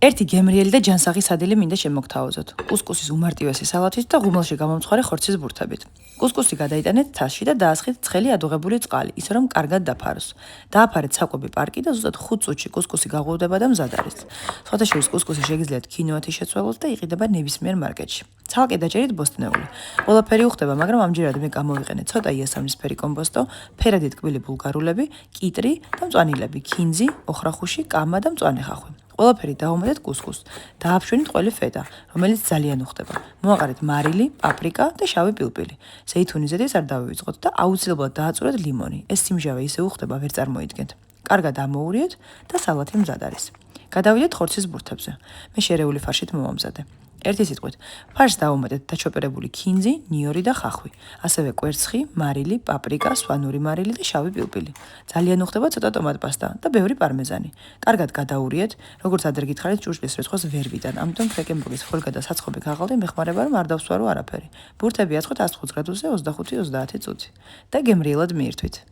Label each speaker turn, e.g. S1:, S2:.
S1: ერთი გემრიელი და ჯანსაღი სადილი მინდა შემოგთავაზოთ. კუსკუსის უმარტივესი სალათით და ღუმელში გამომწვარი ხორცის ბურთებით. კუსკუსი გადაიტანეთ თასში და დაასხით ცხელი ადუღებული წყალი, ისე რომ კარგად დაფაროს. დააფარეთ საკვები პარკი და ზუსტად 5 წუთში კუსკუსი გაღვივდება და მზად არის. სხვადასხვა კუსკუსი შეგიძლიათ ქინოათი შეცვალოთ და იყიდება ნებისმიერ მარკეტში. ცალკე დაჭერით ბოსტნეული. ყველაფერი უხდება, მაგრამ ამჯერად მე გამოვიყენე ცოტა იასამნისფერი კომბოსტო, ფერადი ტკბილი ბულგარულები, კიტრი და მწვანილები, ქინძი, ოხრახუში, კამა და მწვანე ხახვი. ყველაფერი დაუმეტეთ კუსკუსს. დააფშვენით ყველი ფეტა, რომელიც ძალიან უხდება. მოაყარეთ მარილი, პაპრიკა და შავი პილპილი. ზეითუნის ზეთის არ დავივიწყოთ და აუცილებლად დააწურეთ ლიმონი. ეს სიმჟავე ისე უხდება, ვერ წარმოიდგენთ. კარგად ამოურიეთ და სალათი მზად არის. გადავიდეთ ხორცის ბურთებზე. მე შერეული ფარშით მომამზადე. ერთი სიტყვით, ფარშს დაუმეტეთ დაჩოპერებული ქინძი, ნიორი და ხახვი, ასევე კვერცხი, მარილი, პაპრიკა, სვანური მარილი და შავი პილპილი. ძალიან უხდება ცოტა ტომატ-პასტა და ბევრი პარმეზანი. კარგად გადაურიეთ, როგორც ადრე გითხარით, ჭურჭლის რიცხვს ვერ ვიტან, ამიტომ ფრეკენბურგის ფოლგა და საცხობი ქაღალდი მეხმარება, რომ არ დავსვარო არაფერი. ბურთები აწყოთ 105 გრადუსზე 25-30 წუთი და გემრიელად მიირთვით.